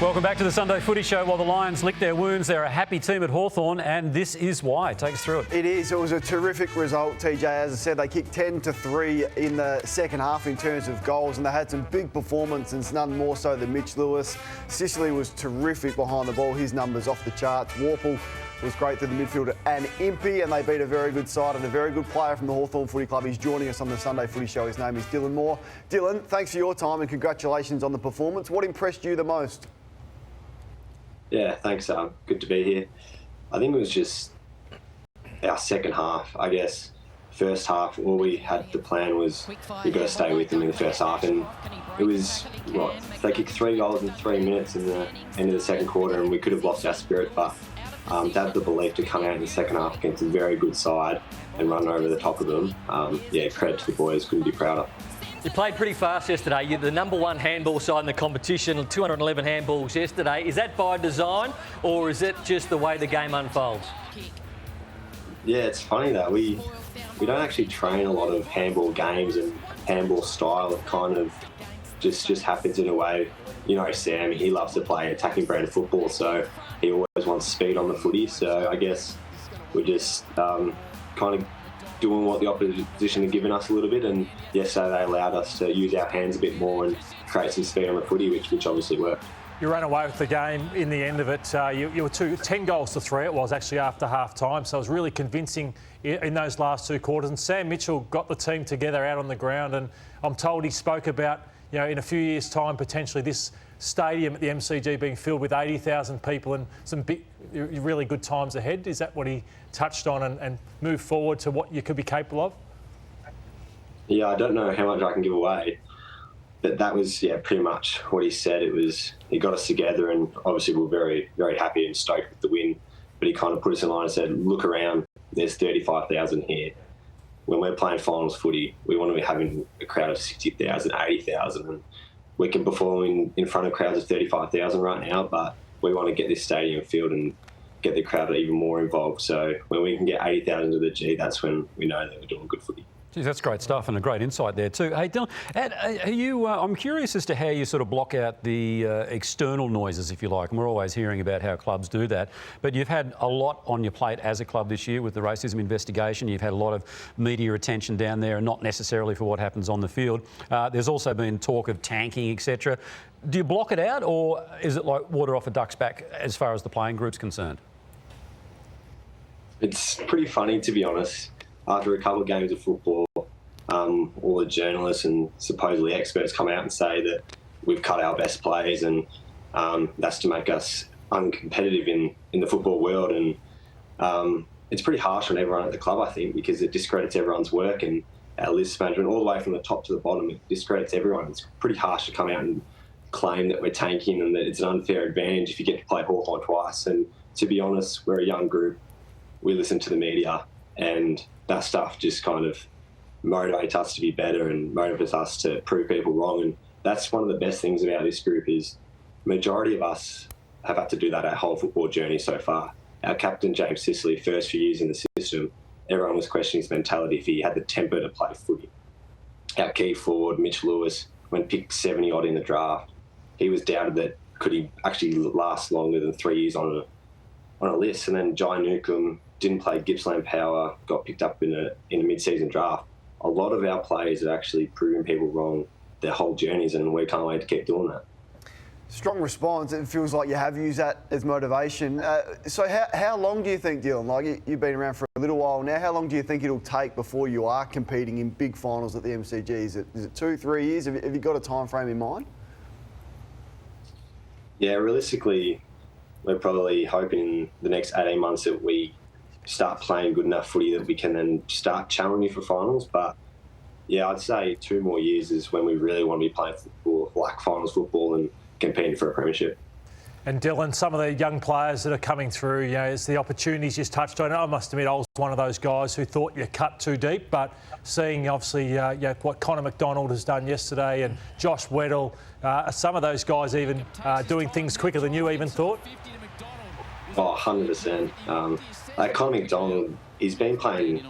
Welcome back to the Sunday Footy Show. While the Lions lick their wounds, they're a happy team at Hawthorn, and this is why. Take us through it. It is. It was a terrific result, TJ. As I said, they kicked 10-3 in the second half in terms of goals, and they had some big performances, none more so than Mitch Lewis. Sicily was terrific behind the ball. His numbers off the charts. Warple was great through the midfield, and Impey, and they beat a very good side and a very good player from the Hawthorn Footy Club. He's joining us on the Sunday Footy Show. His name is Dylan Moore. Dylan, thanks for your time and congratulations on the performance. What impressed you the most? Yeah, thanks. Good to be here. I think it was just our second half, I guess. First half, all we had the plan was we've got to stay with them in the first half. And it was, they kicked 3 goals in 3 minutes in the end of the second quarter, and we could have lost our spirit. But to have the belief to come out in the second half against a very good side and run over the top of them, credit to the boys, couldn't be prouder. You played pretty fast yesterday. You're the number one handball side in the competition, 211 handballs yesterday. Is that by design, or is it just the way the game unfolds? Yeah, it's funny that we don't actually train a lot of handball games and handball style. It kind of just happens in a way. You know, Sam, he loves to play attacking brand of football, so he always wants speed on the footy. So I guess we're just kind of doing what the opposition had given us a little bit, and yesterday they allowed us to use our hands a bit more and create some speed on the footy, which obviously worked. You ran away with the game in the end of it. You were 10 goals to 3 it was actually after half time, so it was really convincing in those last 2 quarters. And Sam Mitchell got the team together out on the ground, and I'm told he spoke about, you know, in a few years' time, potentially this stadium at the MCG being filled with 80,000 people and some big, really good times ahead. Is that what he touched on and move forward to what you could be capable of? Yeah, I don't know how much I can give away, but that was, pretty much what he said. He got us together, and obviously we were very, very happy and stoked with the win, but he kind of put us in line and said, look around, there's 35,000 here. When we're playing finals footy, we want to be having a crowd of 60,000, 80,000, and we can perform in front of crowds of 35,000 right now, but we want to get this stadium filled and get the crowd even more involved. So when we can get 80,000 to the G, that's when we know that we're doing good footy. Geez, that's great stuff and a great insight there too. Hey, Dylan, I'm curious as to how you sort of block out the external noises, if you like. And we're always hearing about how clubs do that. But you've had a lot on your plate as a club this year with the racism investigation. You've had a lot of media attention down there, and not necessarily for what happens on the field. There's also been talk of tanking, etc. Do you block it out, or is it like water off a duck's back as far as the playing group's concerned? It's pretty funny, to be honest. After a couple of games of football, all the journalists and supposedly experts come out and say that we've cut our best players, and that's to make us uncompetitive in the football world. And it's pretty harsh on everyone at the club, I think, because it discredits everyone's work and our list management all the way from the top to the bottom. It discredits everyone. It's pretty harsh to come out and claim that we're tanking and that it's an unfair advantage if you get to play Hawthorn twice. And to be honest, we're a young group. We listen to the media, and that stuff just kind of motivates us to be better and motivates us to prove people wrong. And that's one of the best things about this group is majority of us have had to do that our whole football journey so far. Our captain, James Sicily, first few years in the system, everyone was questioning his mentality if he had the temper to play footy. Our key forward, Mitch Lewis, when picked 70-odd in the draft, he was doubted that could he actually last longer than 3 years on a list. And then Jai Newcombe didn't play Gippsland Power, got picked up in a mid-season draft. A lot of our players have actually proven people wrong their whole journeys, and we can't wait to keep doing that. Strong response. It feels like you have used that as motivation. So how long do you think, Dylan, like you've been around for a little while now, how long do you think it'll take before you are competing in big finals at the MCG? Is it 2, 3 years? Have you got a time frame in mind? Yeah, realistically, we're probably hoping in the next 18 months that we start playing good enough footy that we can then start challenging for finals. But yeah, I'd say 2 more years is when we really want to be playing football, like finals football, and competing for a premiership. And Dylan, some of the young players that are coming through, you know, it's the opportunities you touched on. I must admit, I was one of those guys who thought you cut too deep, but seeing obviously what Connor McDonald has done yesterday and Josh Weddle, some of those guys even doing things quicker than you even thought. Oh, 100%. Connor McDonald, he's been playing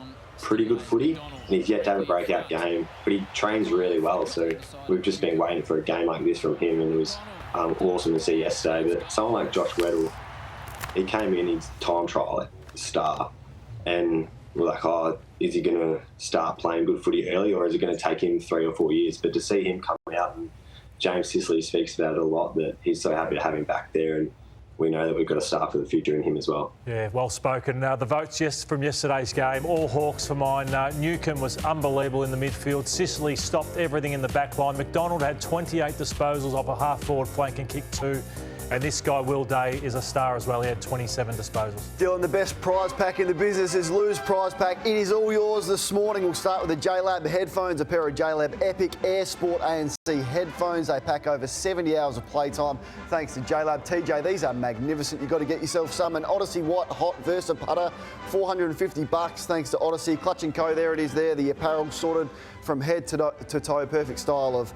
pretty good footy, and he's yet to have a breakout game, but he trains really well, so we've just been waiting for a game like this from him, and it was awesome to see yesterday. But someone like Josh Weddle, he came in his time trial at the start, and we're like, oh, is he going to start playing good footy early, or is it going to take him 3 or 4 years? But to see him come out, and James Sicily speaks about it a lot, that he's so happy to have him back there, and we know that we've got a star for the future in him as well. Yeah, well spoken. The votes from yesterday's game, all Hawks for mine. Newcombe was unbelievable in the midfield. Sicily stopped everything in the back line. McDonald had 28 disposals off a half-forward flank and kicked 2. And this guy, Will Day, is a star as well. He had 27 disposals. Dylan, the best prize pack in the business is Lou's Prize Pack. It is all yours this morning. We'll start with the JLab headphones, a pair of JLab Epic Air Sport ANC headphones. They pack over 70 hours of playtime thanks to JLab. TJ, these are magnificent. You've got to get yourself some. An Odyssey White Hot Versa Putter, $450 thanks to Odyssey. Clutch & Co, there it is there. The apparel sorted from head to toe. Perfect style of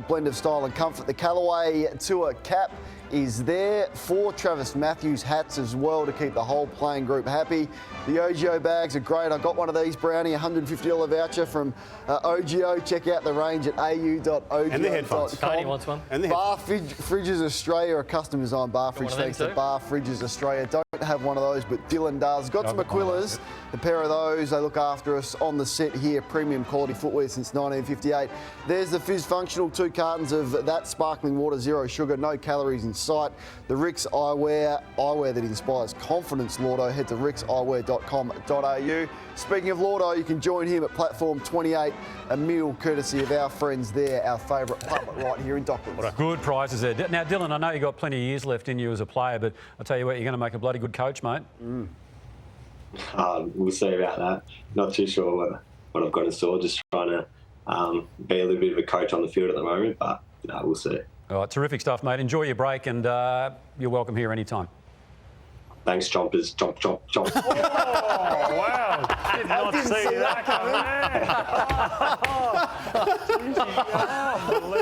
blend of style and comfort. The Callaway Tour cap is there. 4 Travis Matthews hats as well to keep the whole playing group happy. The OGO bags are great. I got one of these, Brownie, $150 voucher from OGO. Check out the range at au.ogo.com. And the headphones. Tony wants one. And the Bar Fridges Australia, a custom designed bar fridge thanks to Bar Fridges Australia. Don't have one of those, but Dylan does. Got some Aquillas, a pair of those. They look after us on the set here. Premium quality footwear since 1958. There's the Fizz Functional, 2 cartons of that sparkling water, 0 sugar, no calories in sight. The Rix eyewear that inspires confidence, Lordo. Head to rixeyewear.com.au. Speaking of Lordo, you can join him at platform 28, a meal courtesy of our friends there, our favourite pub right here in Docklands. Good prizes there. Now, Dylan, I know you've got plenty of years left in you as a player, but I'll tell you what, you're going to make a bloody good coach, mate. We'll see about that. Not too sure what I've got in store. Just trying to be a little bit of a coach on the field at the moment, but we'll see. All right, terrific stuff, mate. Enjoy your break, and you're welcome here anytime. Thanks, Chompers. Chomp, chomp, chomp. Oh, wow. Did not see that coming.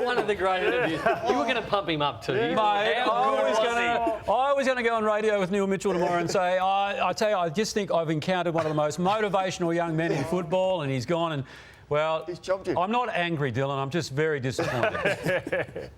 One of the great interviews. You were going to pump him up too. Mate, I was going to go on radio with Neil Mitchell tomorrow and say, I tell you, I just think I've encountered one of the most motivational young men in football, and he's gone and, well, He's chopped you. I'm not angry, Dylan. I'm just very disappointed.